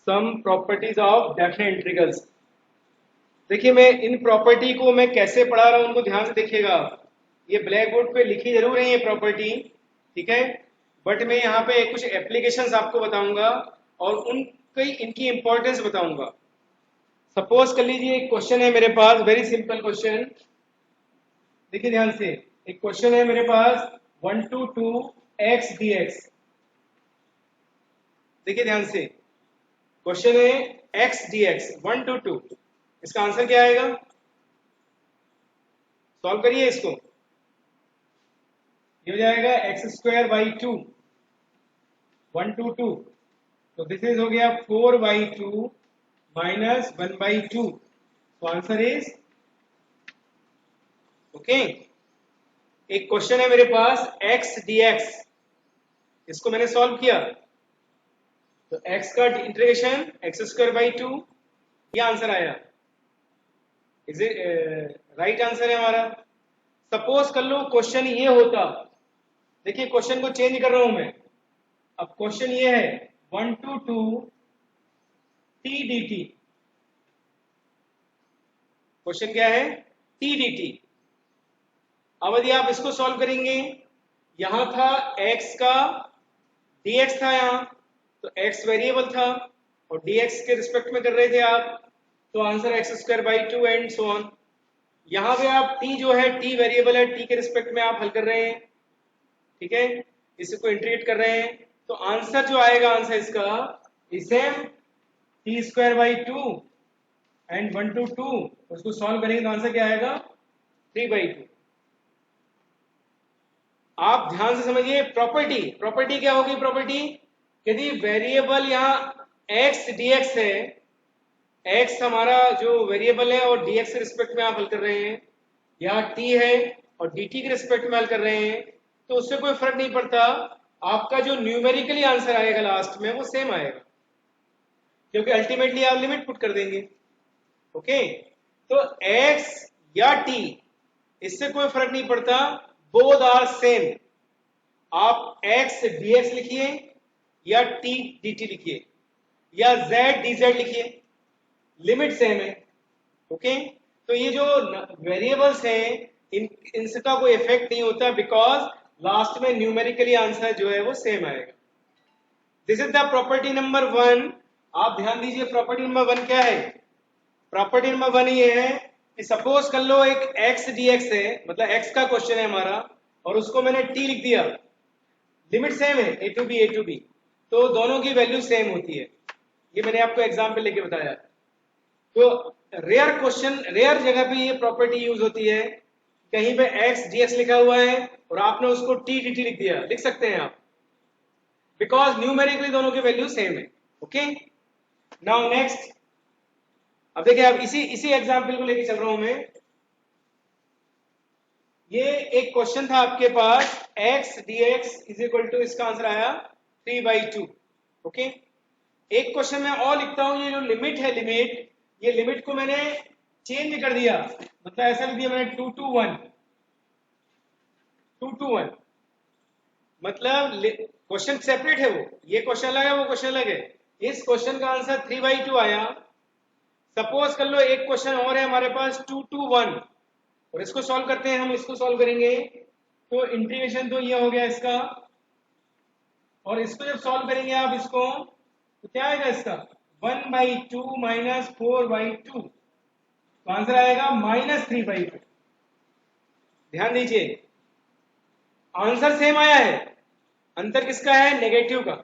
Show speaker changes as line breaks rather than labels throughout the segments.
Some properties of definite integrals. देखिए मैं in property को मैं कैसे पढ़ा रहा हूं उनको ध्यान से देखिएगा। ये ब्लैक बोर्ड पे लिखी जरूर है ये प्रॉपर्टी, ठीक है, बट मैं यहाँ पे कुछ एप्लीकेशंस आपको बताऊंगा और उनकी इनकी इंपॉर्टेंस बताऊंगा। सपोज कर लीजिए एक क्वेश्चन है मेरे पास, वेरी सिंपल क्वेश्चन, देखिए ध्यान से। एक क्वेश्चन है मेरे पास 1 to 2 x dx। देखिए ध्यान से, क्वेश्चन है x dx 1 to 2, इसका आंसर क्या आएगा? सॉल्व करिए इसको। ये हो जाएगा x²/2 1 to 2, तो दिस इज हो गया 4/2 माइनस 1/2, तो आंसर इज ओके। एक क्वेश्चन है मेरे पास x dx, इसको मैंने सॉल्व किया, तो x का इंटीग्रेशन x²/2, ये आंसर आया। इज इट राइट आंसर है हमारा। सपोज कर लो क्वेश्चन ये होता, देखिए क्वेश्चन को चेंज कर रहा हूं मैं। अब क्वेश्चन ये है 1 to 2 t dt। क्वेश्चन क्या है? t dt। अब यदि आप इसको सॉल्व करेंगे, यहां था x का dx था यहां, तो x वेरिएबल था और dx के रिस्पेक्ट में कर रहे थे आप, तो answer x²/2 and so on. यहां पे आप t जो है t वेरिएबल है, t के रिस्पेक्ट में आप हल कर रहे हैं, ठीक है, इसको इंटीग्रेट कर रहे हैं, तो आंसर जो आएगा, आंसर इसका सेम t²/2 एंड 1 to 2, उसको सॉल्व करेंगे तो आंसर क्या आएगा? 3/2। आप ध्यान से समझिए प्रॉपर्टी। प्रॉपर्टी क्या होगी? प्रॉपर्टी यदि वेरिएबल यहाँ x dx है, x हमारा जो वेरिएबल है और dx के रिस्पेक्ट में आप हल कर रहे हैं, यहाँ t है और dt के रिस्पेक्ट में हल कर रहे हैं, तो उससे कोई फर्क नहीं पड़ता, आपका जो न्यूमेरिकली आंसर आएगा लास्ट में वो सेम आएगा, क्योंकि अल्टीमेटली आप लिमिट पुट कर देंगे। ओके, तो x या t, इससे कोई फर्क नहीं पड़ता, बोथ आर सेम। आप x dx लिखिए या t dt लिखिए या z dz लिखिए, लिमिट सेम है। ओके, तो ये जो वेरिएबल्स हैं इनका कोई इफेक्ट नहीं होता, बिकॉज लास्ट में न्यूमेरिकली आंसर जो है वो सेम आएगा। This is the property number 1। आप ध्यान दीजिए प्रॉपर्टी नंबर 1 क्या है। प्रॉपर्टी नंबर 1 ये है कि सपोज कर लो एक x dx है, मतलब x का क्वेश्चन है हमारा, और उसको मैंने t लिख दिया, लिमिट सेम है a to b, तो दोनों की वैल्यू सेम होती है। ये मैंने आपको एग्जाम्पल लेके बताया। तो रेयर क्वेश्चन, रेयर जगह पे ये प्रॉपर्टी यूज होती है, कहीं पे x dx लिखा हुआ है और आपने उसको t dt लिख दिया, लिख सकते हैं आप, बिकॉज न्यूमेरिकली दोनों की वैल्यू सेम है। ओके, नाउ नेक्स्ट, अब देखिए अब इसी एग्जाम्पल को लेके चल रहा हूं मैं। ये एक क्वेश्चन था आपके पास x dx is equal to, इसका आंसर आया 3/2। ओके, एक क्वेश्चन में और लिखता हूं, ये जो लिमिट है, लिमिट, ये लिमिट को मैंने चेंज कर दिया, मतलब ऐसा लिख दिया मैंने 2 to 1, 2 to 1, मतलब क्वेश्चन सेपरेट है, वो ये क्वेश्चन अलग है, वो क्वेश्चन अलग है। इस क्वेश्चन का आंसर 3/2 आया। सपोज कर लो एक क्वेश्चन और है हमारे पास 2 to 1, और इसको सॉल्व करते हैं हम, इसको सॉल्व करेंगे तो इंटीग्रेशन तो ये हो गया इसका, और इसको जब सॉल्व करेंगे आप इसको, तो क्या आएगा इसका 1/2 माइनस 4/2, तो आंसर आएगा -3/2। ध्यान दीजिए आंसर सेम आया है, अंतर किसका है? नेगेटिव का।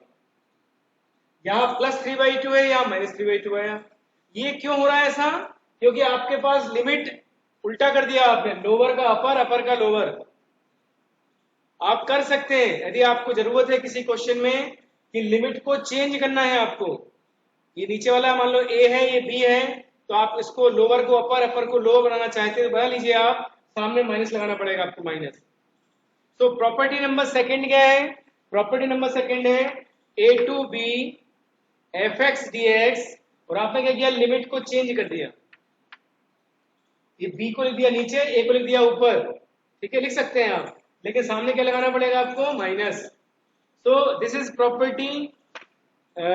यहाँ +3/2 है, यहाँ -3/2 आया। ये क्यों हो रहा है ऐसा? क्योंकि आपके पास लिमिट उल्टा कर दिया आपने, लोअर का अपर, अपर का लोअर। आप कर सकते हैं यदि आपको जरूरत है किसी क्वेश्चन में कि लिमिट को चेंज करना है आपको, ये नीचे वाला मान लो a है, ये b है, तो आप इसको लोअर को अपर, अपर को लोअर बनाना चाहते हैं तो बना लीजिए, आप सामने माइनस लगाना पड़ेगा आपको, माइनस। तो प्रॉपर्टी नंबर सेकंड क्या है? प्रॉपर्टी नंबर सेकंड है a to b fx dx, और आपने क्या किया? लिमिट को चेंज कर दिया, ये b को लिख दिया नीचे, a को लिख दिया ऊपर, ठीक है, लिख सकते हैं आप, लेकिन सामने क्या लगाना पड़ेगा आपको? Minus. So this is property,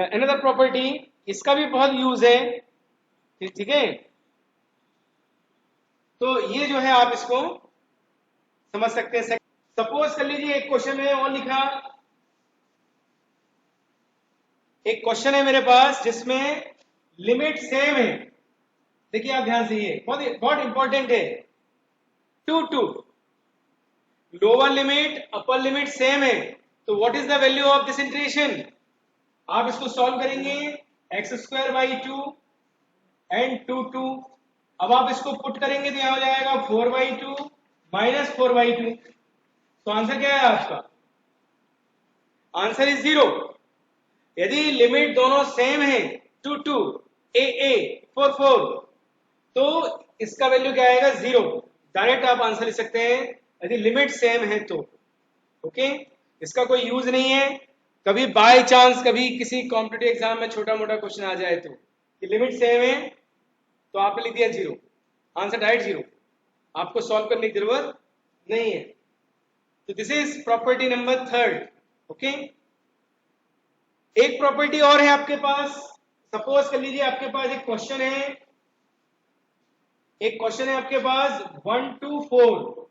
another property इसका भी बहुत यूज है, ठीक है। तो ये जो है आप इसको समझ सकते हैं। सपोज कर लीजिए एक क्वेश्चन है और लिखा, एक क्वेश्चन है मेरे पास जिसमें लिमिट सेम है। देखिए आप ध्यान से, ये बहुत बहुत इंपॉर्टेंट है। 2 lower limit upper limit same है, तो what is the value of this integration? आप इसको सॉल्व करेंगे, x² 2 एंड 2 अब आप इसको पुट करेंगे तो यहां हो जाएगा 4/2 -4/2। तो आंसर क्या है आपका? Answer is 0। यदि लिमिट दोनों सेम है 2 a 4 तो इसका वैल्यू क्या आएगा? 0। डायरेक्ट आप आंसर लिख सकते हैं यदि लिमिट सेम है तो। ओके, इसका कोई यूज नहीं है। कभी बाय चांस कभी किसी कॉम्पिटिटिव एग्जाम में छोटा मोटा क्वेश्चन आ जाए तो लिमिट सेम है तो आपने लिख दिया 0, आंसर डायरेक्ट 0, आपको सॉल्व करने की जरूरत नहीं है। तो this is property number 3। Okay, एक प्रॉपर्टी और है आपके पास। सपोज कर लीजिए आपके पास एक क्वेश्चन है, आपके पास 1 to 4,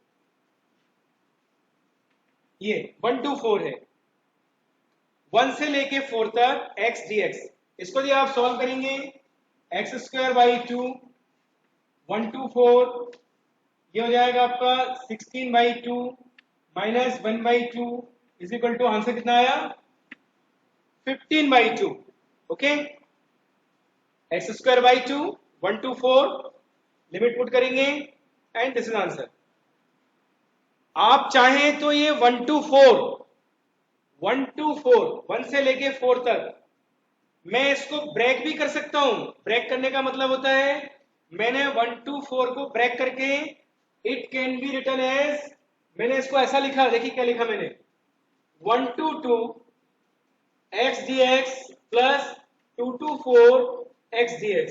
ये 1 to 4 है, 1 से लेके 4 तक x dx। इसको यदि आप सॉल्व करेंगे, x² 2 1 to 4, ये हो जाएगा आपका 16/2 -1/2 इज इक्वल टू, आंसर कितना आया? 15/2। Okay, x² 2 1 to 4, limit put करेंगे एंड दिस इज आंसर। आप चाहें तो ये 1 to 4 1 से लेके 4 तक मैं इसको ब्रेक भी कर सकता हूं। ब्रेक करने का मतलब होता है मैंने 1 to 4 को ब्रेक करके it can be written as, मैंने इसको ऐसा लिखा, देखिए क्या लिखा मैंने, 1 to 2 x dx plus 2 to 4 x dx।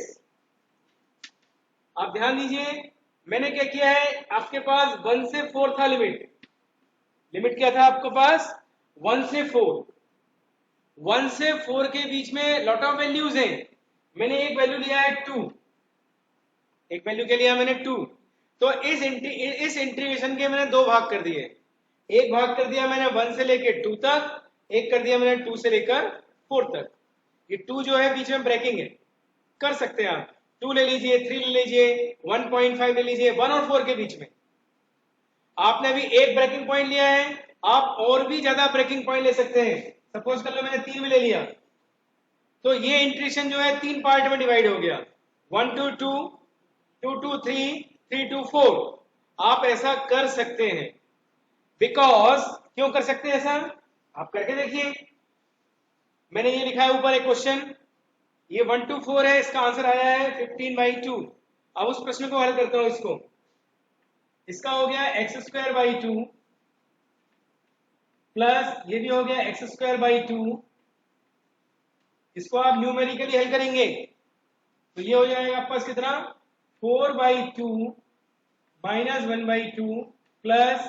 आप ध्यान दीजिए, मैंने क्या किया है, आपके पास 1 से 4 था लिमिट क्या था आपके पास? 1 से 4। 1 से 4 के बीच में लॉट ऑफ वैल्यूज हैं, मैंने एक वैल्यू लिया है 2, एक वैल्यू क्या लिया मैंने? 2। तो इस इंटीग्रेशन के मैंने दो भाग कर दिए। एक भाग कर दिया मैंने 1 से लेकर 2 तक, एक कर दिया मैंने 2 से लेकर 4 तक। ये 2 जो है बीच में ब्रेकिंग है, कर सकते हैं आप 2 ले लीजिए, 3 ले लीजिए, 1.5 ले लीजिए, 1 और 4 के बीच में। आपने अभी एक ब्रेकिंग पॉइंट लिया है, आप और भी ज्यादा ब्रेकिंग पॉइंट ले सकते हैं। सपोज कर लो मैंने 3 भी ले लिया, तो ये इंटीग्रेशन जो है 3 पार्ट में डिवाइड हो गया, 1 to 2, 2 to 3, 3 to 4। आप ऐसा कर सकते हैं, बिकॉज क्यों कर सकते हैं ऐसा? आप करके देखिए। मैंने ये लिखा है ऊपर एक क्वेश्चन, ये 1 to 4 है, इसका आंसर आया है 15/2। अब उस प्रश्न को हल करता हूं। इसका हो गया x² 2 प्लस ये भी हो गया x² 2। इसको आप न्यूमेरिकली हल करेंगे तो ये हो जाएगा आपके पास कितना? 4/2 -1/2 प्लस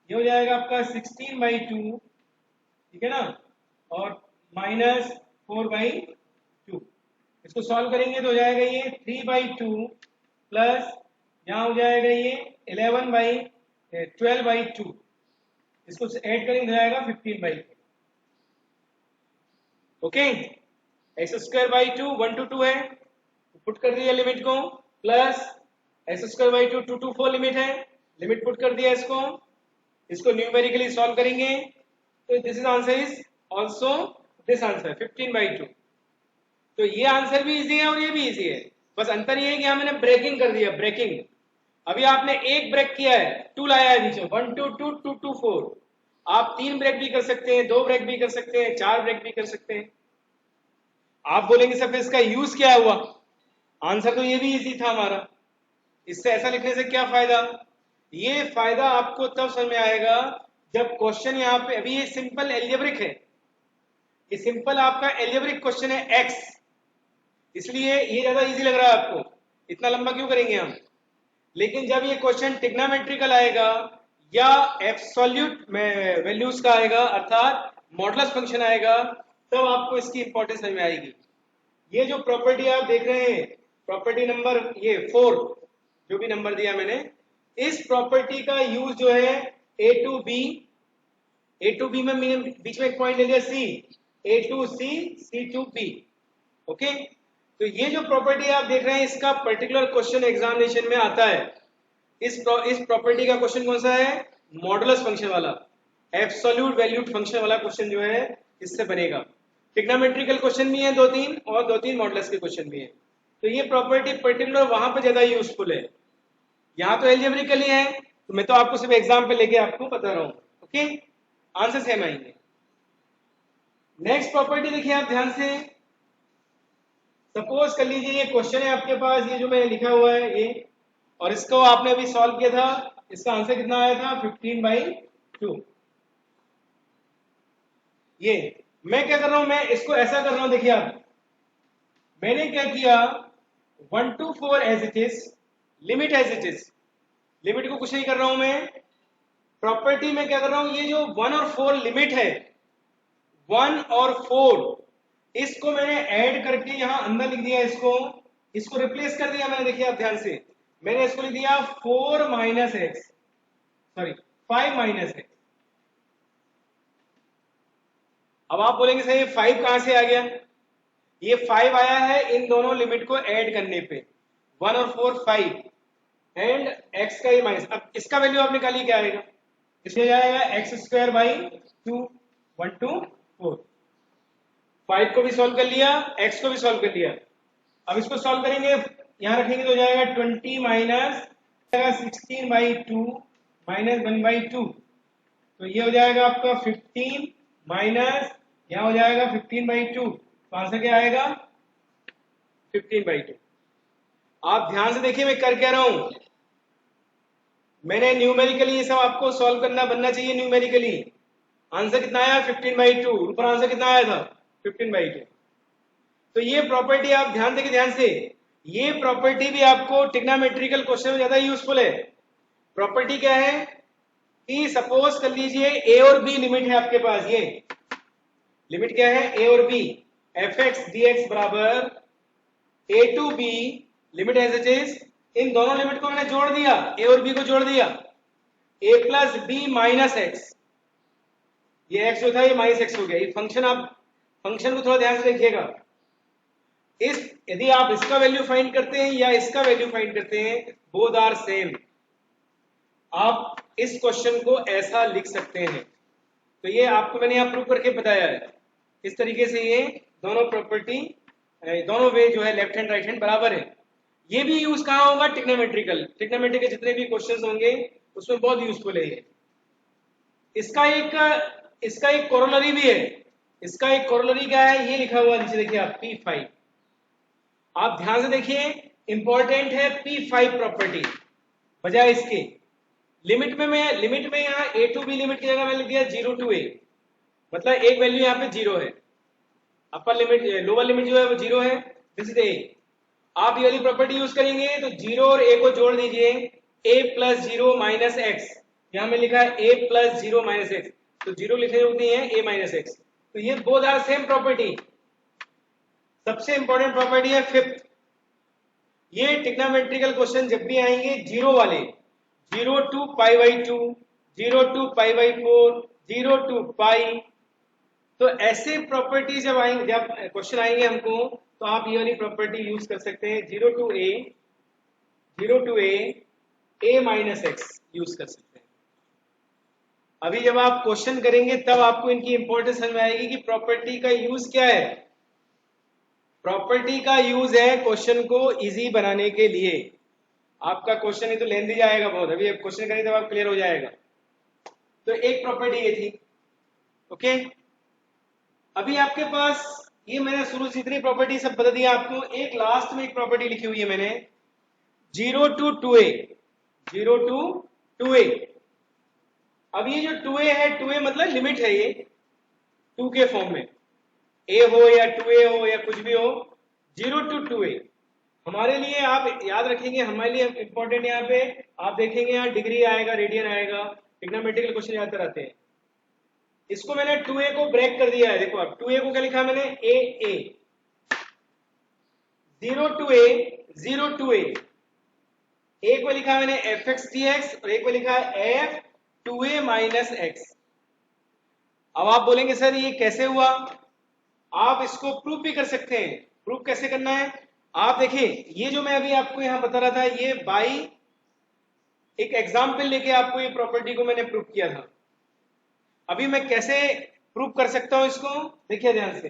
ये हो जाएगा आपका 16/2, ठीक है ना, और -4/2। इसको सॉल्व करेंगे तो हो जाएगा ये 3/2 प्लस यहाँ हो जाएगा ये 12/2। इसको ऐड करेंगे हो जाएगा 15/2। ओके, x² 2 1 to 2 है, पुट कर दिया लिमिट को, प्लस x² 2 2 to 4 लिमिट है, लिमिट पुट कर दिया इसको न्यूमेरिकली सॉल्व करेंगे तो this is answer is also this answer 15/2। तो ये आंसर भी इजी है और ये भी इजी है, बस अंतर ये है कि मैंने ब्रेकिंग कर दिया, ब्रेकिंग। अभी आपने एक ब्रेक किया है, 2 लाया है बीच में, 1 to 2 2 to 4। आप 3 ब्रेक भी कर सकते हैं, 2 ब्रेक भी कर सकते हैं, 4 ब्रेक भी कर सकते हैं। आप बोलेंगे सर इसका यूज क्या हुआ? आंसर तो ये भी इजी था हमारा, इससे ऐसा लिखने से क्या फायदा? ये फायदा आपको तब समझ में आएगा जब क्वेश्चन यहाँ पे, अभी ये सिंपल एल्जेब्रिक है, ये सिंपल आपका एल्जेब्रिक क्वेश्चन है एक्स, इसलिए ये ज्यादा इजी लग रहा है आपको, इतना लंबा क्यों करेंगे हम। लेकिन जब ये क्वेश्चन ट्रिग्नोमेट्रिकल आएगा या एब्सोल्यूट वैल्यूज का आएगा, अर्थात मॉडुलस फंक्शन आएगा, तब आपको इसकी इंपॉर्टेंस समझ में आएगी। ये जो प्रॉपर्टी आप देख रहे हैं, प्रॉपर्टी नंबर ये 4 जो भी नंबर दिया मैंने, इस प्रॉपर्टी का यूज जो है ए टू बी में बीच में एक पॉइंट ले लिया C, A to C to B. Okay, तो ये जो प्रॉपर्टी आप देख रहे हैं इसका पर्टिकुलर क्वेश्चन एग्जामिनेशन में आता है। इस प्रॉपर्टी का क्वेश्चन कौन सा है? मॉडुलस फंक्शन वाला, एब्सोल्यूट वैल्यूड फंक्शन वाला क्वेश्चन जो है इससे बनेगा। ट्रिग्नोमेट्रिकल क्वेश्चन भी है 2-3 और 2-3 मॉडुलस के क्वेश्चन भी है। तो ये प्रॉपर्टी पर्टिकुलर वहां पे ज्यादा यूजफुल है, यहाँ तो एल्जेब्रिकली है, तो मैं तो आपको सिर्फ एग्जाम पे लेके आपको बता रहा हूँ। ओके, आंसर सेम आएंगे। नेक्स्ट प्रॉपर्टी देखिए आप ध्यान से, सपोज कर लीजिए ये क्वेश्चन है आपके पास, ये जो मैं लिखा हुआ है ये, और इसको आपने अभी सॉल्व किया था, इसका आंसर कितना आया था? 15/2। ये मैं क्या कर रहा हूं, मैं इसको ऐसा कर रहा हूं, देखिए आप, मैंने क्या किया, 1 to 4 as it is, limit as it is, limit को कुछ नहीं कर रहा हूं मैं। प्रॉपर्टी में क्या कर रहा हूं, ये जो 1 और 4 लिमिट है, 1 और 4, इसको मैंने ऐड करके यहां अंदर लिख दिया, इसको रिप्लेस कर दिया मैंने। देखिए आप ध्यान से, मैंने इसको लिख दिया 4 minus x, sorry 5 minus x. अब आप बोलेंगे सर ये 5 कहां से आ गया? ये 5 आया है इन दोनों लिमिट को ऐड करने पे, 1 और 4 5 एंड x का ये माइनस। अब इसका वैल्यू आप निकालिए, क्या आएगा? इसमें जाएगा x²/2, 1 to 4। 5 को भी सॉल्व कर लिया, x को भी सॉल्व कर लिया। अब इसको सॉल्व करेंगे, यहां रखेंगे तो जाएगा 20 माइनस 16/2 माइनस 1/2, तो ये हो जाएगा आपका 15 माइनस, यहां हो जाएगा 15/2, तो आंसर क्या आएगा? 15/2। आप ध्यान से देखिए मैं कर क्या रहा हूं, मैंने न्यूमेरिकली ये सब आपको सॉल्व करना बनना चाहिए न्यूमेरिकली। आंसर कितना आया? 15/2। ऊपर आंसर कितना आया था? 15/2। तो ये प्रॉपर्टी आप ध्यान देखिए, ध्यान से, ये प्रॉपर्टी भी आपको ट्रिग्नोमेट्रिकल क्वेश्चन में ज्यादा यूजफुल है। प्रॉपर्टी क्या है कि सपोज कर लीजिए ए और बी लिमिट है आपके पास, ये लिमिट क्या है? ए और B, F x D X बराबर A to B, limit as it is, इन दोनों लिमिट को मैंने जोड़ दिया, ए और बी को जोड़ दिया, ए प्लस बी माइनस एक्स, ये एक्स जो था ये माइनस एक्स हो गया। ये फंक्शन, आप फंक्शन को थोड़ा ध्यान से देखिएगा, इस यदि आप इसका वैल्यू फाइंड करते हैं या इसका वैल्यू फाइंड करते हैं, बोथ आर सेम। आप इस क्वेश्चन को ऐसा लिख सकते हैं, तो ये आपको मैंने यहाँ प्रूव करके बताया है। इस तरीके से ये दोनों प्रॉपर्टी, दोनों वे जो है लेफ्ट हैंड राइट हैंड बराबर है। ये भी यूज कहाँ होगा? ट्रिग्नोमेट्रिकल जितने भी क्वेश्चंस होंगे उसमें बहुत यूजफुल है ये। इसका एक कोरोलरी भी है। इसका एक कोरोलरी क्या है? ये लिखा हुआ नीचे देखिए आप, P5। आप ध्यान से देखिए, इंपॉर्टेंट है P5 प्रॉपर्टी, बजाय इसके लिमिट में यहाँ a टू b लिमिट की जगह मैंने लिख दिया 0 to a, मतलब एक वैल्यू यहाँ पे 0 है, अपर लिमिट, लोअर लिमिट जो है वो 0 है, दिस इज a। आप ये वाली प्रॉपर्टी यूज करेंगे तो 0 और a को जोड़ दीजिए, a प्लस 0 माइनस एक्स, यहाँ में लिखा है a प्लस 0 माइनस एक्स, तो 0 लिखने होती है a माइनस एक्स, तो ये बोथ आर सेम प्रॉपर्टी। सबसे इंपॉर्टेंट प्रॉपर्टी है फिफ्थ, ये ट्रिग्नोमेट्रिकल क्वेश्चन जब भी आएंगे जीरो वाले, 0 to π/2, 0 to π/4, 0 to π, तो ऐसे प्रॉपर्टी जब आएंगे, जब क्वेश्चन आएंगे हमको, तो आप ये वाली प्रॉपर्टी यूज कर सकते हैं, 0 to a minus x use कर सकते हैं। अभी जब आप क्वेश्चन करेंगे तब आपको इनकी इंपॉर्टेंस समझ में आएगी कि प्रॉपर्टी का यूज क्या है। प्रॉपर्टी का यूज है क्वेश्चन को इजी बनाने के लिए। आपका क्वेश्चन ही तो लेंदी जाएगा बहुत, अभी क्वेश्चन करेंगे तब आप क्लियर हो जाएगा। तो एक प्रॉपर्टी ये थी, ओके। अभी आपके पास ये मैंने शुरू से इतनी प्रॉपर्टी सब बता दिया आपको, एक लास्ट में एक प्रॉपर्टी लिखी हुई है मैंने, 0 to 2a, 0 to 2a। अब ये जो 2a है, 2a मतलब लिमिट है, ये 2 के फॉर्म में, a हो या 2a हो या कुछ भी हो, 0 to 2a हमारे लिए, आप याद रखेंगे, हमारे लिए इंपॉर्टेंट यहाँ पे आप देखेंगे, यहाँ डिग्री आएगा, रेडियन आएगा, ट्रिग्नोमेट्रिकल क्वेश्चन याद कराते हैं। इसको मैंने 2a को ब्रेक कर दिया है, देखो आप 2a को क्या लिखा मैंने, a, जीरो टू ए, एक में लिखा है मैंने एफ एक्स डी एक्स और एक में लिखा है F two A minus x. अब आप बोलेंगे सर ये कैसे हुआ? आप इसको प्रूफ भी कर सकते हैं। प्रूफ कैसे करना है? आप देखिए, ये जो मैं अभी आपको यहां बता रहा था, ये बाई एक एग्जाम्पल लेके आपको ये प्रॉपर्टी को मैंने प्रूफ किया था। अभी मैं कैसे प्रूफ कर सकता हूं इसको, देखिए ध्यान से।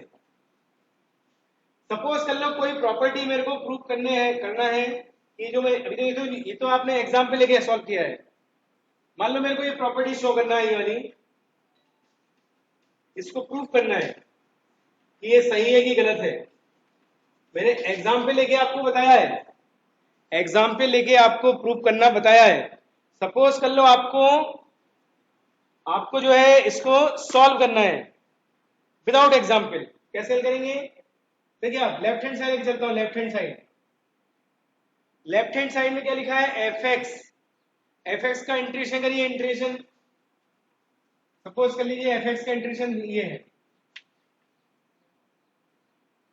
सपोज कर लो कोई प्रॉपर्टी मेरे को प्रूफ करना है कि जो मैं अभी तो ये तो आपने एग्जाम्पल लेके सॉल्व किया है। मान लो मेरे को ये प्रॉपर्टी शो करना है, ये वाली, इसको प्रूफ करना है कि ये सही है कि गलत है। मैंने एग्जाम्पल लेके आपको बताया है, एग्जाम्पल लेके आपको प्रूफ करना बताया है। सपोज कर लो आपको जो है इसको सॉल्व करना है विदाउट एग्जाम्पल। कैसे करेंगे? देखिए आप लेफ्ट हैंड साइड लेके चलता हूं। Left hand side, left hand side में क्या लिखा है? F X. एफ एक्स का इंटीग्रेशन करिए, इंटीग्रेशन। सपोज कर लीजिए एफ एक्स का इंटीग्रेशन ये है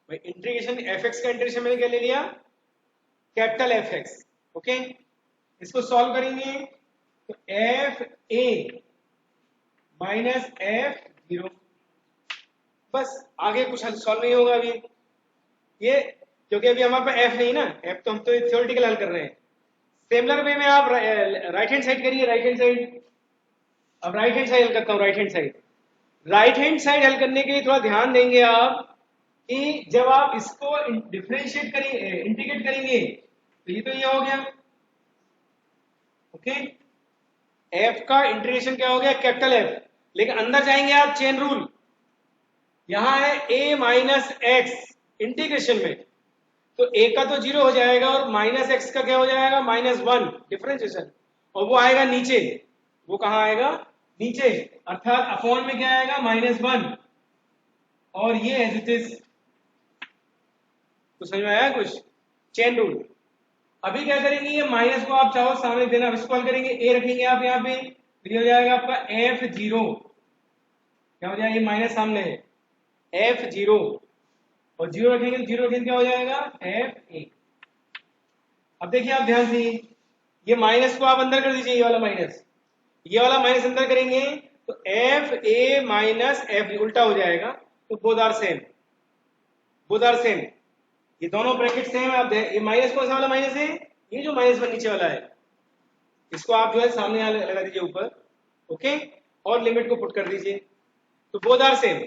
भाई, इंटीग्रेशन एफ एक्स का इंटीग्रेशन मैंने क्या ले लिया? Capital F x. ओके, इसको सॉल्व करेंगे तो F a minus F zero, बस आगे कुछ सॉल्व नहीं होगा अभी ये, क्योंकि अभी हमारे पास एफ नहीं ना, एफ तो हम तो थ्योरेटिकल हल कर रहे हैं। सिमिलर वे में आप राइट हैंड साइड करिए, राइट हैंड साइड। अब राइट हैंड साइड हल करता हूं, right hand side. Right hand side हल करने के लिए थोड़ा ध्यान देंगे आप कि जब आप इसको डिफरेंशिएट करेंगे, इंटीग्रेट करेंगे, तो ये हो गया। ओके, एफ का इंटीग्रेशन क्या हो गया? Capital F. लेकिन अंदर जाएंगे आप, चेन रूल, यहां है ए माइनस एक्स इंटीग्रेशन में, तो ए का तो जीरो हो जाएगा और माइनस एक्स का क्या हो जाएगा? Minus one, differentiation. और वो आएगा नीचे, वो कहां आएगा? नीचे, अर्थात अपॉन में क्या आएगा? Minus one. और ये एज इट इज। तो समझ में आया कुछ? Chain rule. अभी क्या करेंगे? ये माइनस को आप चाहो सामने देना, इसको हल करेंगे, ए रखेंगे आप यहाँ पे, फिर हो जाएगा आपका एफ जीरो। क्या हो जाएगा? ये माइनस सामने है, एफ जीरो, और जीरो रखेंगे, जीरो रखेंगे क्या हो जाएगा? F A. अब देखिए आप ध्यान से, ये माइनस को आप अंदर कर दीजिए, ये वाला माइनस, ये वाला माइनस अंदर करेंगे तो एफ ए माइनस एफ उल्टा हो जाएगा। तो both are same, both are same, ये दोनों ब्रैकेट सेम है। आप ये माइनस कौन सा वाला माइनस है? ये जो माइनस वन नीचे वाला है, इसको आप जो है सामने लगा दीजिए ऊपर। ओके, और लिमिट को पुट कर दीजिए, तो बोथ आर सेम।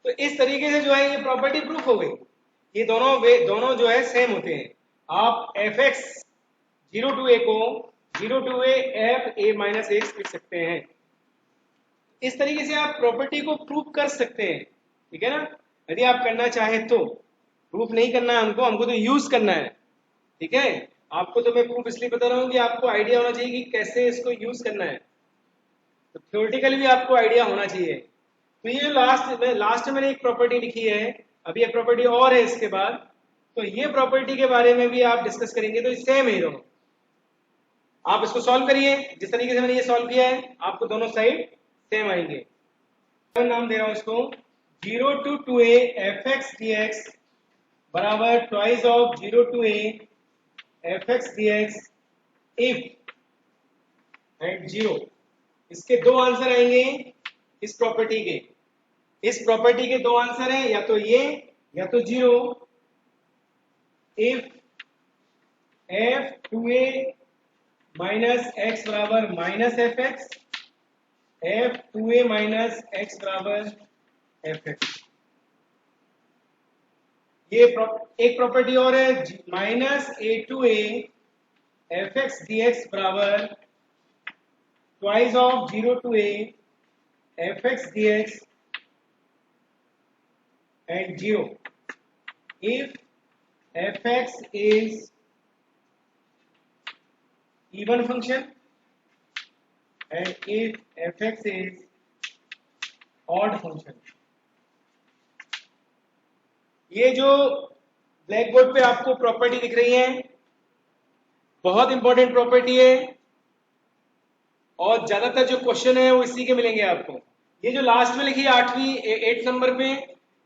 तो इस तरीके से जो है ये प्रॉपर्टी प्रूफ हो गई। ये दोनों जो है सेम होते हैं। आप f x zero to a को zero to A f a minus x लिख सकते हैं। इस तरीके से आप प्रॉपर्टी को प्रूफ कर सकते हैं, ठीक है ना? यदि आप करना चाहें तो। प्रूफ नहीं करना है हमको तो यूज करना है, ठीक है? आपको तो मैं प्रूफ इसलिए बता रहा हूं कि आपको आइडिया होना चाहिए कि कैसे इसको यूज करना है, तो थ्योरेटिकली भी आपको आइडिया होना चाहिए। तो ये लास्ट में मैंने एक प्रॉपर्टी लिखी है, अभी एक प्रॉपर्टी और है इसके बाद, तो ये प्रॉपर्टी के बारे में भी आप डिस्कस करेंगे। तो सेम है दोनों, आप इसको सॉल्व करिए जिस तरीके से मैंने ये सॉल्व किया है, आपको दोनों साइड सेम आएंगे। नाम दे रहा हूं इसको, zero to two A F x D X बराबर twice of zero to A F x D X if and zero. इसके दो आंसर आएंगे इस प्रॉपर्टी के। इस प्रॉपर्टी के दो आंसर हैं, या तो ये या तो zero. If F two A minus x बराबर minus F X, F two A minus x बराबर एफ एक्स। ये एक प्रॉपर्टी और है, minus A to A F x D X बराबर twice of zero to A F x D X and zero if F X is even function and if fx is odd function। ये जो black board पे आपको property दिख रही है, बहुत important property है, और ज्यादातर जो क्वेश्चन है वो इसी के मिलेंगे आपको। ये जो लास्ट में लिखी है 8th नंबर पे,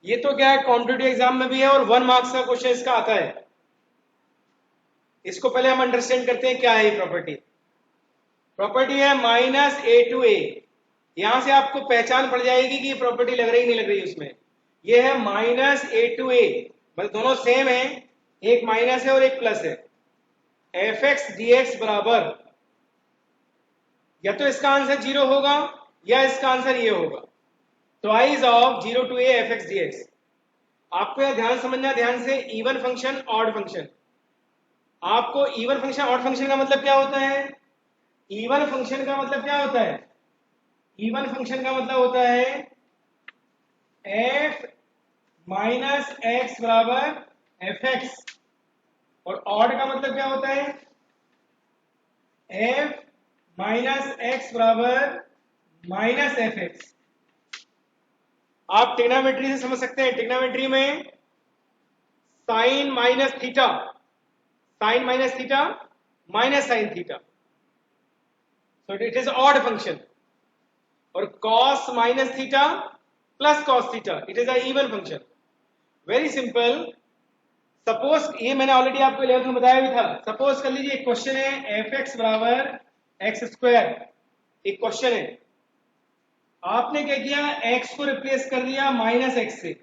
ये तो क्या है, कॉम्पिटिटिव एग्जाम में भी है और 1 मार्क्स का क्वेश्चन इसका आता है। इसको पहले हम अंडरस्टैंड करते हैं क्या है ये प्रॉपर्टी। प्रॉपर्टी है माइनस ए टू ए। यहां से आपको पहचान पड़ जाएगी कि ये प्रॉपर्टी लग रही नहीं लग रही उसमें। ये है माइनस ए टू ए, मतलब दोनों सेम है, एक माइनस है और एक प्लस है। एफ एक्स डी एक्स बराबर, या तो इसका आंसर 0 होगा या इसका आंसर ये होगा, twice of 0 to A F x D x. आपको यह ध्यान समझना, ध्यान से, इवन फंक्शन ऑड फंक्शन। आपको इवन फंक्शन ऑड फंक्शन का मतलब क्या होता है? इवन फंक्शन का मतलब क्या होता है? इवन फंक्शन का मतलब होता है एफ माइनस एक्स बराबर एफ एक्स, और ऑड का मतलब क्या होता है? एफ माइनस एक्स बराबर माइनस एफ एक्स। आप ट्रिग्नोमेट्री से समझ सकते हैं। ट्रिग्नोमेट्री में sine minus theta, sine minus theta minus sine theta, so it is odd function. और cos minus theta plus cos theta, it is a even function. Very simple. Suppose, ये मैंने already आपको 11th में बताया भी था। Suppose कर लीजिए एक क्वेश्चन है एफ एक्स बराबर एक्स स्क्वायर, एक क्वेश्चन है। आपने क्या किया, एक्स को रिप्लेस कर दिया माइनस एक्स से,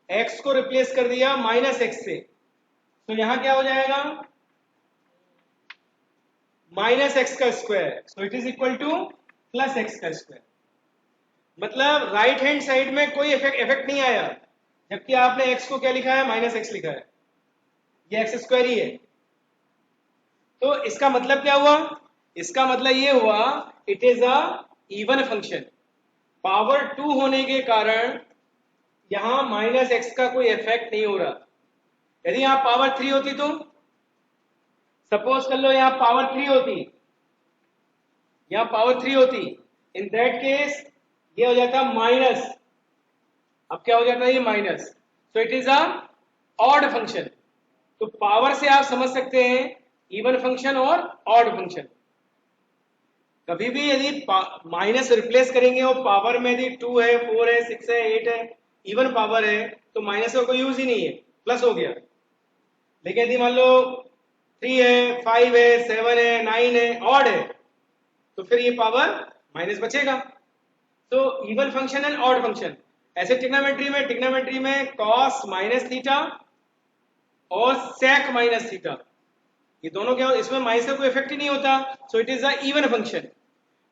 एक्स को रिप्लेस कर दिया माइनस एक्स से, तो यहां क्या हो जाएगा? माइनस एक्स का square, so it is equal two plus x का स्क्वायर। मतलब राइट हैंड साइड में कोई इफेक्ट नहीं आया, जबकि आपने एक्स को क्या लिखा है? माइनस एक्स लिखा है। ये एक्स स्क्वायर ही है। तो इसका मतलब क्या हुआ? इसका मतलब ये हुआ it is a even function. Power 2 होने के कारण यहां माइनस एक्स का कोई इफेक्ट नहीं हो रहा। यदि यहां पावर 3 होती तो, सपोज कर लो यहां पावर 3 होती, यहां पावर 3 होती, इन दैट केस ये हो जाता माइनस। अब क्या हो जाता है? ये minus. So it is a odd function. तो पावर से आप समझ सकते हैं इवन फंक्शन और ऑड फंक्शन। कभी भी यदि माइनस रिप्लेस करेंगे और पावर में यदि 2 है, 4 है, 6 है, 8 है, इवन पावर है, तो माइनस का कोई यूज ही नहीं है, प्लस हो गया। लेकिन यदि मान लो 3 है, 5 है, 7 है, 9 है, ऑड है, तो फिर ये पावर माइनस बचेगा। तो even function and odd function. ऐसे ट्रिग्नोमेट्री में कॉस माइनस थीटा और सेक माइनस थीटा, ये दोनों क्या, इसमें माइनस का कोई इफेक्ट ही नहीं होता। सो it is a even function.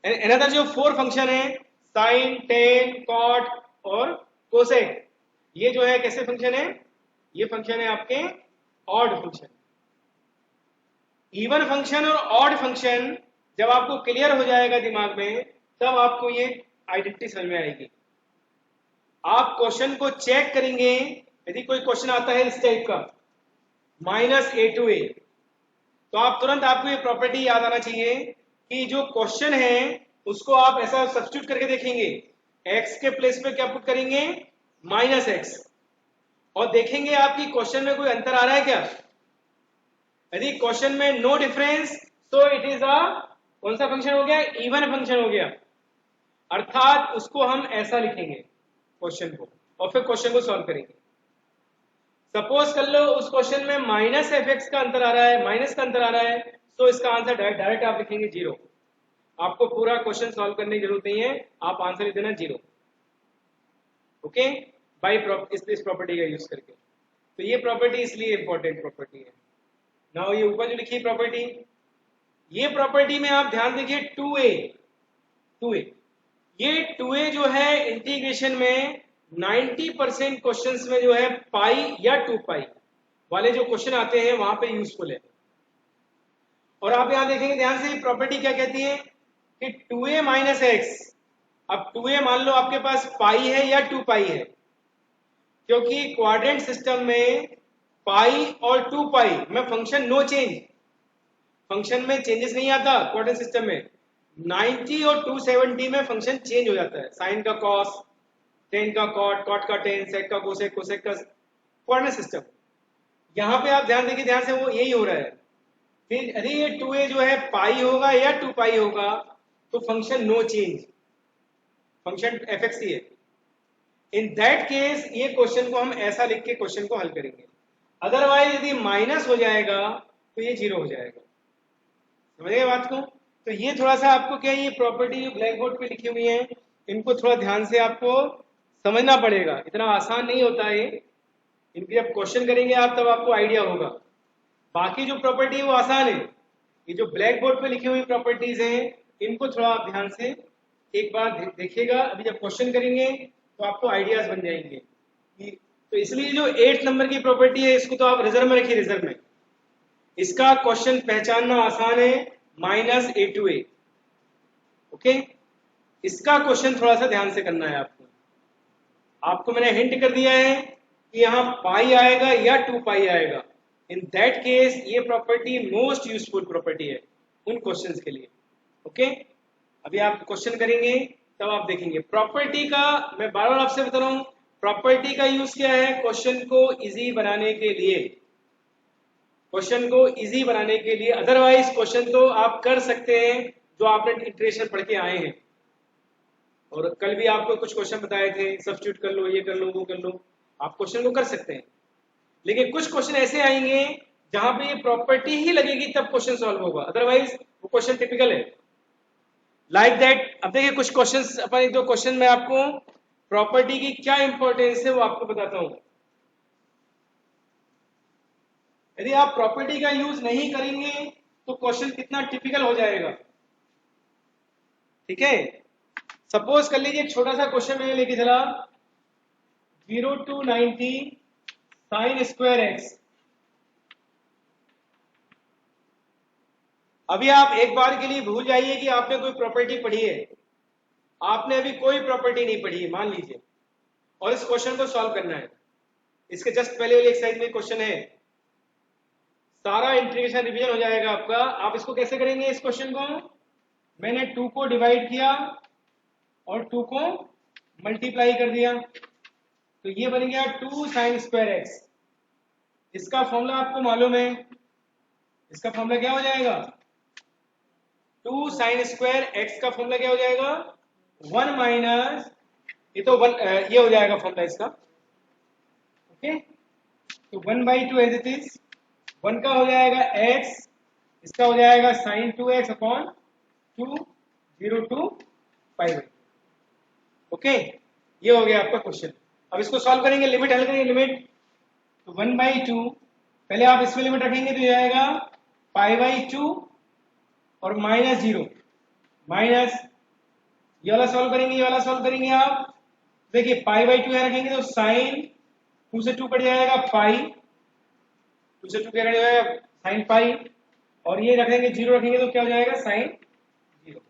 Another जो 4 फंक्शन है, साइन, टेन, कॉट और कोसेक, ये जो है कैसे फंक्शन है? ये फंक्शन है आपके ऑड फंक्शन। इवन फंक्शन और ऑड फंक्शन जब आपको क्लियर हो जाएगा दिमाग में, तब आपको ये आइडेंटिटी समझ में आएगी। आप क्वेश्चन को चेक करेंगे, यदि कोई क्वेश्चन आता है इस टाइप का माइनस ए टू ए, तो आप तुरंत, आपको ये प्रॉपर्टी याद आना चाहिए कि जो क्वेश्चन है उसको आप ऐसा सब्स्टिट्यूट करके देखेंगे, एक्स के प्लेस पे क्या पुट करेंगे? माइनस एक्स, और देखेंगे आपकी क्वेश्चन में कोई अंतर आ रहा है क्या। यदि क्वेश्चन में नो डिफरेंस, तो इट इज अ कौन सा फंक्शन हो गया? इवन फंक्शन हो गया। अर्थात उसको हम ऐसा लिखेंगे क्वेश्चन को, और फिर क्वेश्चन को सॉल्व करेंगे। सपोज कर लो उस क्वेश्चन में माइनस एफ एक्स का अंतर आ रहा है, माइनस का अंतर आ रहा है, तो इसका आंसर डायरेक्ट आप लिखेंगे 0। आपको पूरा क्वेश्चन सॉल्व करने की जरूरत नहीं है, आप आंसर लिख देना 0। ओके, बाय इस प्रॉपर्टी का यूज करके। तो ये प्रॉपर्टी इसलिए इंपॉर्टेंट प्रॉपर्टी है। नाउ ये ऊपर जो लिखी प्रॉपर्टी, ये प्रॉपर्टी में आप ध्यान देखिए 2a, 2a, ये 2a जो है इंटीग्रेशन में 90% क्वेश्चंस में जो है पाई या 2 पाई वाले जो क्वेश्चन आते हैं वहां पे यूजफुल है। और आप यहां देखेंगे ध्यान से, प्रॉपर्टी क्या कहती है कि 2a माइनस एक्स। अब 2a मान लो आपके पास पाई है या 2 पाई है, क्योंकि क्वाड्रेंट सिस्टम में पाई और 2 पाई में फंक्शन नो चेंज, फंक्शन में चेंजेस नहीं आता क्वाड्रेंट सिस्टम में। 90 और 270 में फंक्शन चेंज हो जाता है, साइन का कॉस, टेन का कॉट, कॉट का टेन, सेक का कोसेक, कोसेक का क्वाड्रेंट सिस्टम। यहां पे आप ध्यान देखिए, ध्यान से, वो यही हो रहा है। फिर यदि ये 2a जो है पाई होगा या 2 पाई होगा, तो function no change, function f x ही है। इन दैट केस ये क्वेश्चन को हम ऐसा लिख के क्वेश्चन को हल करेंगे। अदरवाइज यदि माइनस हो जाएगा तो ये 0 हो जाएगा। समझ गए बात को? तो ये थोड़ा सा आपको क्या, ये प्रॉपर्टी जो ब्लैक बोर्ड पे लिखी हुई है इनको थोड़ा ध्यान से आपको समझना पड़ेगा, इतना आसान नहीं होता है। इनकी जब क्वेश्चन करेंगे आप तब आपको आइडिया होगा। बाकी जो प्रॉपर्टी है वो आसान है, ये जो ब्लैक बोर्ड पे लिखी हुई प्रॉपर्टीज हैं इनको थोड़ा आप ध्यान से एक बार देखिएगा। अभी जब क्वेश्चन करेंगे तो आपको आइडियाज बन जाएंगे। तो इसलिए जो 8 नंबर की प्रॉपर्टी है इसको तो आप रिजर्व में रखिए, रिजर्व में। इसका क्वेश्चन पहचानना आसान है, -a to a। ओके, इसका क्वेश्चन थोड़ा सा ध्यान से करना है आपको। आपको मैंने हिंट कर दिया है कि यहाँ पाई आएगा या 2 पाई आएगा। इन दैट केस ये प्रॉपर्टी मोस्ट यूजफुल प्रॉपर्टी है उन क्वेश्चंस के लिए। ओके, अभी आप क्वेश्चन करेंगे तब आप देखेंगे प्रॉपर्टी का। मैं बार बार आपसे बता रहा हूं, प्रॉपर्टी का यूज क्या है? क्वेश्चन को इजी बनाने के लिए, क्वेश्चन को इजी बनाने के लिए। अदरवाइज क्वेश्चन तो आप कर सकते हैं जो आपने इंटीग्रेशन पढ़ के आए हैं, और कल भी आपको कुछ क्वेश्चन बताए थे, सब्स्टिट्यूट कर लो, ये कर लो, वो कर लो, आप क्वेश्चन को कर सकते हैं। लेकिन कुछ क्वेश्चन ऐसे आएंगे जहां पे ये प्रॉपर्टी ही लगेगी तब क्वेश्चन सॉल्व होगा, अदरवाइज वो क्वेश्चन टिपिकल है लाइक दैट। अब देखिए कुछ क्वेश्चंस, अपन एक दो क्वेश्चन में आपको प्रॉपर्टी की क्या इंपॉर्टेंस है वो आपको बताता हूं। यदि आप प्रॉपर्टी का यूज नहीं करेंगे तो क्वेश्चन कितना टिपिकल हो जाएगा। ठीक है, सपोज कर लीजिए एक छोटा सा क्वेश्चन मैंने लेके चला, 0 to 90 sin स्क्वायर एक्स। अभी आप एक बार के लिए भूल जाइए कि आपने कोई प्रॉपर्टी पढ़ी है। आपने अभी कोई प्रॉपर्टी नहीं पढ़ी है मान लीजिए, और इस क्वेश्चन को सॉल्व करना है। इसके जस्ट पहले वाली एक्सरसाइज में क्वेश्चन है, सारा इंटीग्रेशन रिवीजन हो जाएगा आपका। आप इसको कैसे करेंगे? इस क्वेश्चन को मैंने 2 को डिवाइड किया और 2 को मल्टीप्लाई कर दिया, तो ये बन गया 2 sin स्क्वायर एक्स। इसका फॉर्मूला आपको मालूम है, इसका फॉर्मूला क्या हो जाएगा? 2 sin स्क्वायर एक्स का फॉर्मूला क्या हो जाएगा? 1 माइनस, ये तो 1, ये हो जाएगा फॉर्मूला इसका। ओके, तो 1/2 एज इट इज, 1 का हो जाएगा x, इसका हो जाएगा sin 2x upon 2, 0 to π/2। Okay, ये हो गया आपका क्वेश्चन। अब इसको सॉल्व करेंगे, लिमिट हल करेंगे, लिमिट तो 1/2, पहले आप इसमें लिमिट रखेंगे तो ये आएगा π/2 और -0 माइनस, ये वाला सॉल्व करेंगे, ये वाला सॉल्व करेंगे। आप देखिए π/2 यहाँ रखेंगे तो साइन 2 से 2 कट जाएगा पाई, 2 से 2 क्या कट जाएगा साइन पाई, और ये रखेंगे 0 रखेंगे तो क्या हो जाएगा साइन 0।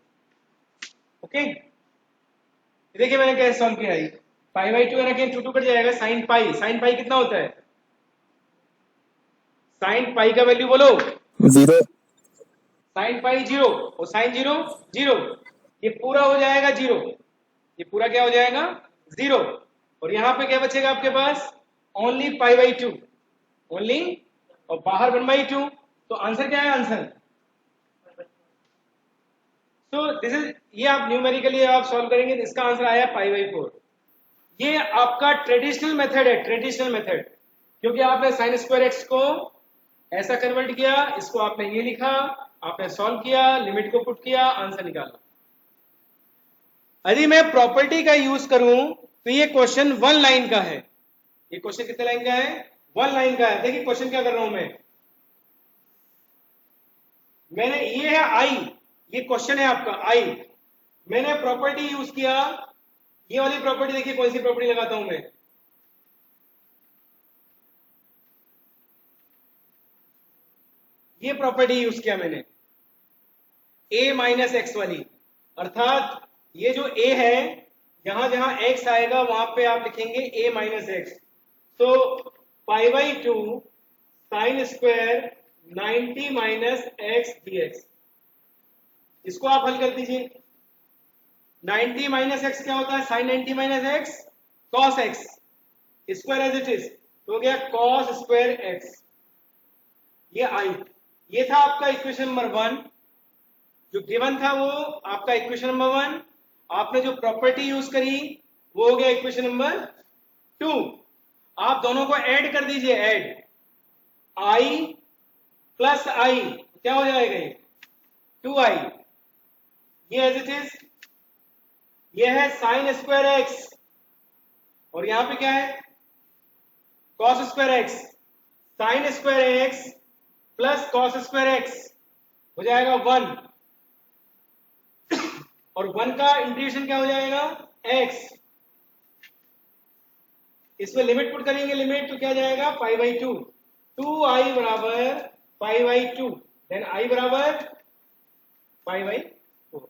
ओके, देखिए मैंने कैसे सॉल्व किया है, π/2 रखें 2 कट जाएगा साइन पाई। साइन पाई कितना होता है? साइन पाई का वैल्यू बोलो
0।
साइन पाई 0 और साइन 0 0, ये पूरा हो जाएगा 0, ये पूरा क्या हो जाएगा 0, और यहां पे क्या बचेगा आपके पास? ओनली π/2 ओनली, और बाहर 1/2। तो आंसर क्या है? आंसर तो दिस इज, ये आप न्यूमेरिकली आप सॉल्व करेंगे तो इसका आंसर आया π/4। ये आपका ट्रेडिशनल मेथड है, ट्रेडिशनल मेथड, क्योंकि आपने साइन स्क्वायर एक्स को ऐसा कन्वर्ट किया, इसको आपने ये लिखा, आपने सॉल्व किया, लिमिट को पुट किया, आंसर निकाला। यदि मैं प्रॉपर्टी का यूज करूं तो ये क्वेश्चन 1 लाइन का है। ये क्वेश्चन कितने लाइन का है? 1 लाइन का है। देखिए क्वेश्चन क्या कर रहा हूं मैंने ये है आई, ये क्वेश्चन है आपका आई, मैंने प्रॉपर्टी यूज किया, ये वाली प्रॉपर्टी देखिए कौन सी प्रॉपर्टी लगाता हूं मैं, ये प्रॉपर्टी यूज किया मैंने a - x वाली, अर्थात ये जो a है जहां जहां x आएगा वहां पे आप लिखेंगे a - x। तो π/2 साइन स्क्वायर 90 - x dx, इसको आप हल कर दीजिए। 90 - x क्या होता है? Sine 90 - x cos x square as it is, तो हो गया cos स्क्वायर x। ये आई, ये था आपका इक्वेशन नंबर 1 जो गिवन था, वो आपका इक्वेशन नंबर 1। आपने जो प्रॉपर्टी यूज करी वो हो गया इक्वेशन नंबर 2। आप दोनों को ऐड कर दीजिए, ऐड आई प्लस आई क्या हो जाएगा ये 2i, ये एज इट इज, ये है साइन स्क्वायर एक्स और यहां पे क्या है cos square x. Sine square x plus cos square x हो जाएगा 1 और 1 का इंटीग्रेशन क्या हो जाएगा x। इसमें लिमिट पुट करेंगे, लिमिट तो क्या जाएगा पाई बाई 2, 2i बराबर पाई बाई 2, देन i बराबर पाई बाई 4।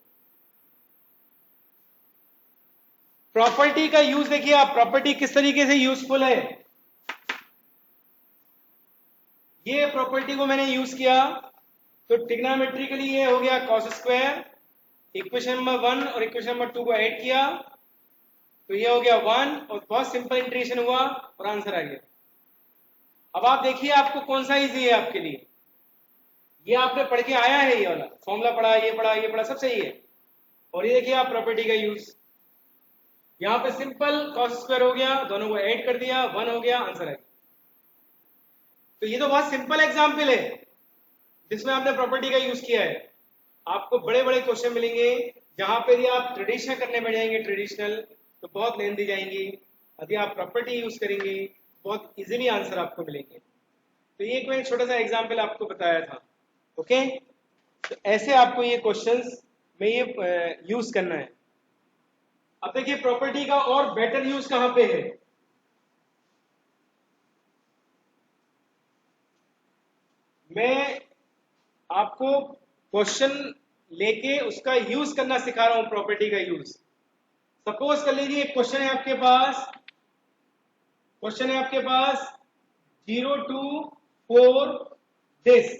प्रॉपर्टी का यूज देखिए आप, प्रॉपर्टी किस तरीके से यूजफुल है। ये प्रॉपर्टी को मैंने यूज किया तो ट्रिग्नोमेट्रिकली ये हो गया कॉस स्क्वायर, इक्वेशन नंबर 1 और इक्वेशन नंबर 2 को ऐड किया तो ये हो गया 1 और बहुत सिंपल इंटीग्रेशन हुआ और आंसर आ गया। अब आप देखिए आपको कौन सा इजी है आपके लिए, ये आपने पढ़ के आया है, ये वाला फॉर्मूला पढ़ा, ये पढ़ा, ये पढ़ा, सब सही है। और ये देखिए आप प्रॉपर्टी का यूज, यहां पे सिंपल कॉस स्क्वायर हो गया, दोनों को ऐड कर दिया 1 हो गया, आंसर आ गया। तो ये तो बहुत सिंपल एग्जाम्पल है जिसमें आपने प्रॉपर्टी का यूज किया है। आपको बड़े बड़े क्वेश्चन मिलेंगे जहां पर यदि आप ट्रेडिशनल करने बैठ जाएंगे, ट्रेडिशनल तो बहुत लेंथ दी जाएंगी, यदि आप प्रॉपर्टी यूज करेंगे बहुत इजीली आंसर आपको मिलेंगे। तो ये कोई छोटा सा एग्जांपल आपको बताया था। ओके, तो ऐसे आपको ये क्वेश्चंस में ये यूज करना है। अब देखिए प्रॉपर्टी का और बेटर यूज कहां पे है। मैं आपको क्वेश्चन लेके उसका यूज करना सिखा रहा हूं, प्रॉपर्टी का यूज। सपोज कर लीजिए एक क्वेश्चन है आपके पास, क्वेश्चन है आपके पास 0 to 4 दिस।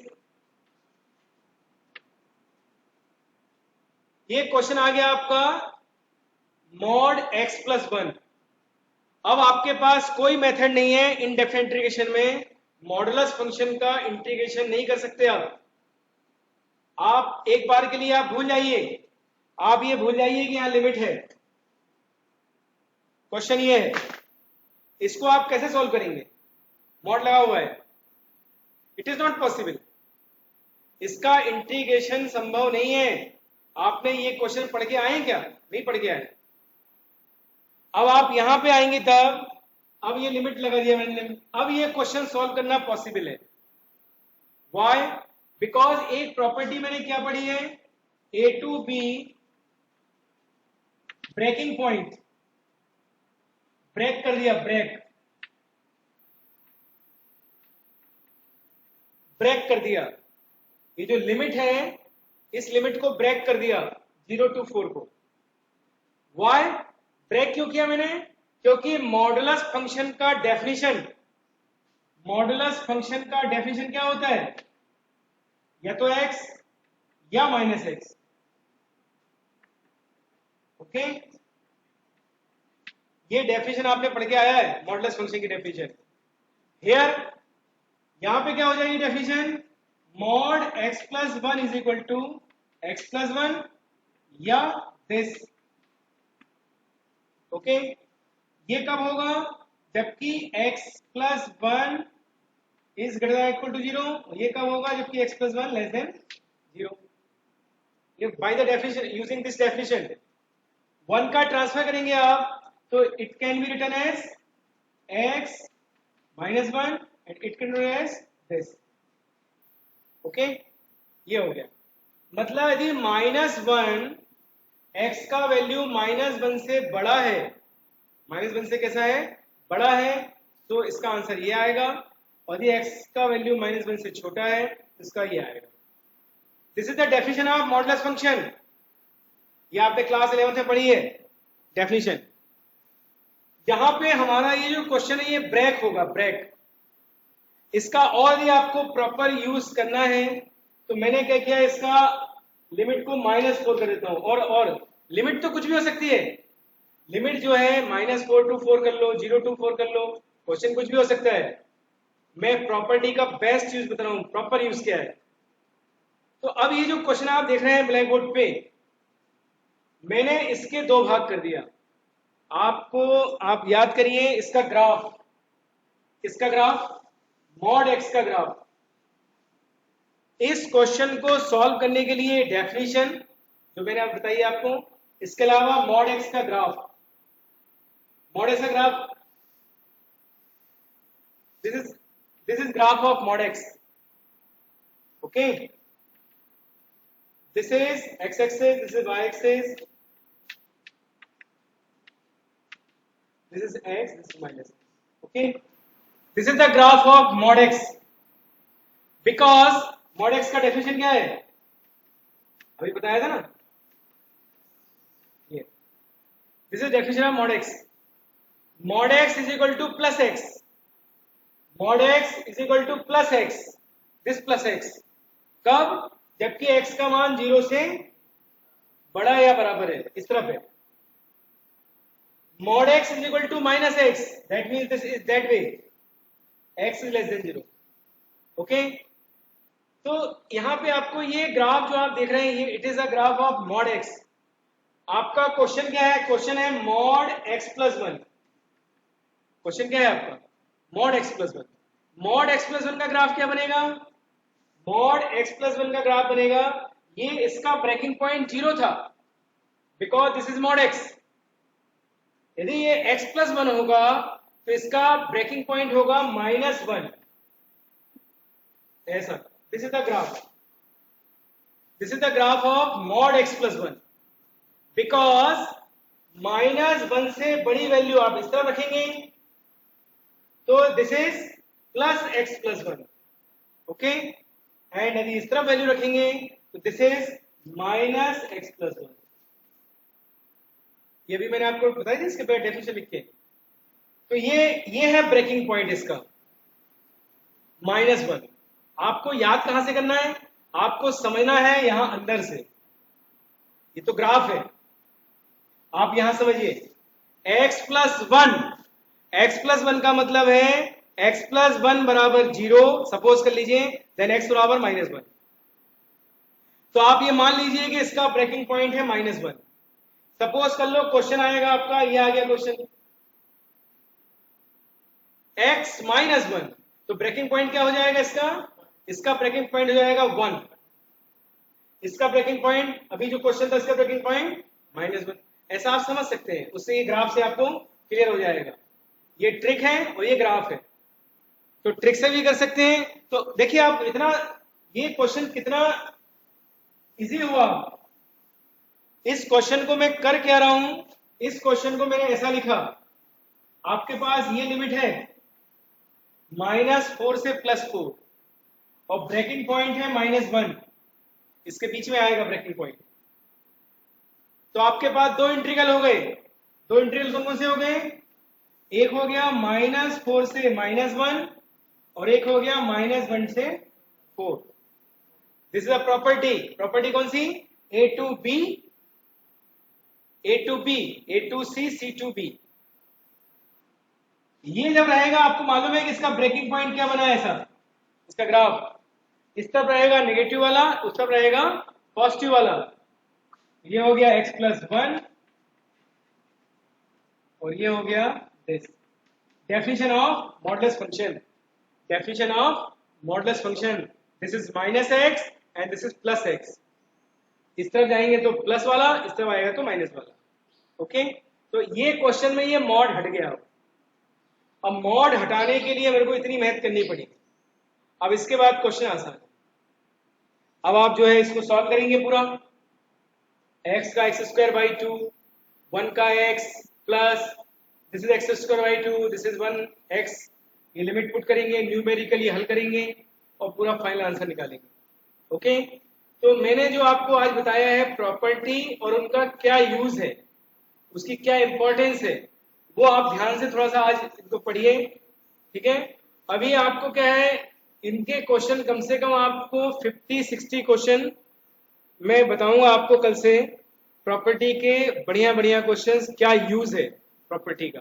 ये क्वेश्चन आ गया आपका मॉड x प्लस 1। अब आपके पास कोई मेथड नहीं है इनडेफिनिट इंटीग्रेशन में, मॉडुलस फंक्शन का इंटीग्रेशन नहीं कर सकते आप एक बार के लिए आप भूल जाइए, आप ये भूल जाइए कि यहां लिमिट है। क्वेश्चन ये है, इसको आप कैसे सॉल्व करेंगे, मॉड लगा हुआ है, इट इज नॉट पॉसिबल, इसका इंटीग्रेशन संभव नहीं है। आपने ये क्वेश्चन पढ़ के आए क्या, नहीं पढ़ के आए। अब आप यहां पे आएंगे तब, अब ये लिमिट लगा दिया मैंने, अब ये क्वेश्चन सॉल्व करना पॉसिबल है। व्हाई, बिकॉज एक प्रॉपर्टी मैंने क्या पढ़ी है, A to B breaking point, break कर दिया, ब्रेक कर दिया, ये जो लिमिट है इस लिमिट को ब्रेक कर दिया 0 to 4 को। व्हाई ब्रेक क्यों किया मैंने, क्योंकि मॉडुलस फंक्शन का डेफिनेशन, मॉडुलस फंक्शन का डेफिनेशन क्या होता है, या तो x या माइनस x। ओके, ये डेफिनेशन आपने पढ़ के आया है, मॉडुलस फंक्शन की डेफिनेशन। हियर यहां पे क्या हो जाएगी definition, mod x plus 1 is equal to x plus 1 या दिस। ओके, ये कब होगा, जबकि x plus 1 is greater than equal to 0। ये कब होगा, जबकि x प्लस 1 लेस देन 0। ये by the definition, using this definition 1 का ट्रांसफर करेंगे आप तो it can be written as x minus 1 and it can be as this. Okay, ये हो गया। मतलब यदि -1 x का वैल्यू -1 से बड़ा है, -1 से कैसा है, बड़ा है, तो इसका आंसर ये आएगा। और यदि x का वैल्यू -1 से छोटा है तो इसका ये आएगा। This is the definition of modulus function. ये आपने क्लास 11 में पढ़ी है डेफिनेशन। यहां पे हमारा ये जो क्वेश्चन है ये ब्रेक होगा, ब्रेक। इसका और भी आपको प्रॉपर यूज करना है तो मैंने क्या किया, इसका लिमिट को -4 कर देता हूं। और लिमिट तो कुछ भी हो सकती है, लिमिट जो है -4 to 4 कर लो, 0 to 4 कर लो, क्वेश्चन कुछ भी हो सकता है। मैं प्रॉपर्टी का बेस्ट यूज बता रहा हूं, प्रॉपर यूज क्या है। तो अब ये जो क्वेश्चन आप देख रहे हैं ब्लैक बोर्ड पे, मैंने इसके 2 भाग कर दिया। आप याद करिए इसका ग्राफ, किसका ग्राफ, मॉड एक्स का ग्राफ। इस क्वेश्चन को सॉल्व करने के लिए डेफिनेशन जो मैंने आप बताई आपको, इसके अलावा मॉड एक्स का ग्राफ, मॉड एक्स का graph, this is graph of mod x, okay. This is x axis, this is y axis, this is x, this is minus x, okay. This is the graph of mod x, because mod x का definition क्या है, अभी बताया था ना, ये this is definition of mod x. Mod x is equal to plus x, mod x is equal to plus x, this plus x, कब, जबकि x का मान 0 से बड़ा या बराबर है, इस तरफ है। Mod x is equal to minus x, that means this is that way, x is less than 0, okay. तो यहां पे आपको ये ग्राफ जो आप देख रहे हैं, ये it is a graph of mod x। आपका क्वेश्चन क्या है, क्वेश्चन है mod x plus 1, क्वेश्चन क्या है आपका, mod x plus 1। mod x plus 1 का ग्राफ क्या बनेगा, mod x plus 1 का ग्राफ बनेगा, ये इसका ब्रेकिंग पॉइंट 0 था, because this is mod x। यदि ये x प्लस 1 होगा तो इसका ब्रेकिंग पॉइंट होगा -1, ऐसा। This is the graph, this is the graph of mod x plus 1, because -1 से बड़ी वैल्यू आप इस तरह रखेंगे तो this is plus x plus 1, okay. And यदि इस तरह वैल्यू रखेंगे तो this is minus x plus 1। ये भी मैंने आपको बताया था इसके बाद डेफिनेशन लिख के। तो ये है ब्रेकिंग पॉइंट इसका, -1। आपको याद कहां से करना है, आपको समझना है यहां अंदर से, ये तो ग्राफ है, आप यहां समझिए x प्लस 1, x प्लस 1 का मतलब है x प्लस 1 बराबर 0, सपोज कर लीजिए, देन x बराबर -1। तो आप ये मान लीजिए कि इसका ब्रेकिंग पॉइंट है -1। सपोज कर लो क्वेश्चन आएगा आपका, ये आ गया क्वेश्चन x -1, तो ब्रेकिंग पॉइंट क्या हो जाएगा इसका, इसका ब्रेकिंग पॉइंट हो जाएगा 1, इसका ब्रेकिंग पॉइंट, अभी जो क्वेश्चन था इसका ब्रेकिंग पॉइंट -1। ऐसा आप समझ सकते हैं, उससे ये ग्राफ से आपको क्लियर हो जाएगा। ये ट्रिक है और ये ग्राफ है, तो ट्रिक से भी कर सकते हैं। तो देखिए आप इतना, ये क्वेश्चन कितना इजी हुआ। इस क्वेश्चन को मैं कर क्या रहा हूं, इस क्वेश्चन को मैंने ऐसा लिखा, आपके पास ये लिमिट है -4 से +4 और ब्रेकिंग पॉइंट है -1, इसके बीच में आएगा ब्रेकिंग पॉइंट। तो आपके पास दो इंटीग्रल हो गए, दो इंटीग्रल कौन कौन से हो गए, एक हो गया -4 से -1 और एक हो गया -1 से 4। This is a property, property कौन सी, a to b, A to B, A to C, C to B। ये जब रहेगा, आपको मालूम है कि इसका ब्रेकिंग पॉइंट क्या बना है, ऐसा इसका ग्राफ इस तरफ रहेगा नेगेटिव वाला, उस तरफ रहेगा पॉजिटिव वाला। ये हो गया x प्लस 1 और ये हो गया this. Definition of modulus function, definition of modulus function, this is -x and this is +x। इस तरफ जाएंगे तो प्लस वाला, इस तरफ आएगा तो माइनस वाला, ओके। तो ये क्वेश्चन में ये मॉड हट गया। अब मॉड हटाने के लिए मेरे को इतनी मेहनत करनी पड़ी। अब इसके बाद क्वेश्चन आसान है। अब आप जो है इसको सॉल्व करेंगे पूरा, x का x²/2, 1 का x plus this is x²/2, this is 1x, ये लिमिट पुट करेंगे, न्यूमेरिकली हल करेंगे और पूरा फाइनल आंसर निकालेंगे, ओके। तो मैंने जो आपको आज बताया है प्रॉपर्टी और उनका क्या यूज है, उसकी क्या इंपॉर्टेंस है, वो आप ध्यान से थोड़ा सा आज इनको पढ़िए, ठीक है। अभी आपको क्या है, इनके क्वेश्चन कम से कम आपको 50-60 क्वेश्चन मैं बताऊंगा आपको कल से, प्रॉपर्टी के बढ़िया बढ़िया क्वेश्चंस, क्या यूज है प्रॉपर्टी का।